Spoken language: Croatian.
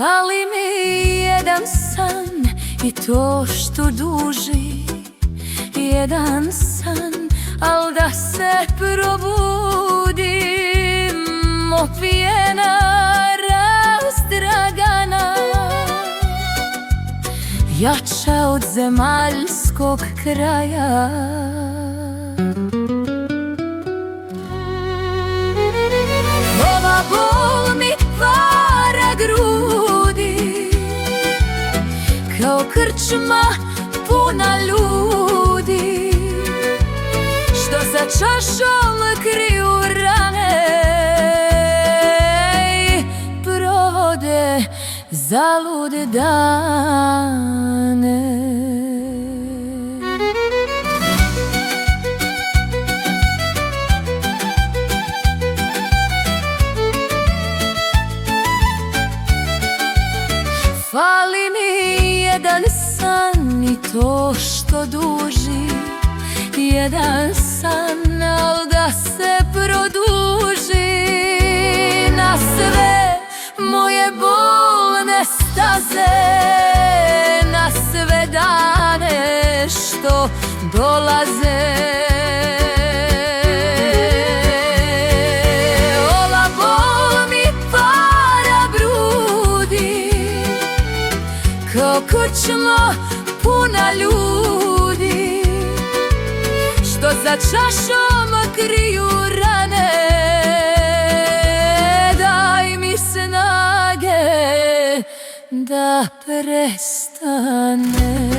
Fali mi jedan san i to što duži, jedan san, al da se probudim opijena, razdragana, jača od zemaljskog kraja. Ova bol mi vara grudi, kao krčma puna ljudi, što za čašom kriju rane i provode zalude dane. Fali mi jedan san i to što duži, jedan san, al da se produži na sve moje bolne staze, na sve dane što dolaze. Ova bol mi para brudi, kao krčma puna ljudi, što za čašom kriju rane. Daj mi snage da prestane.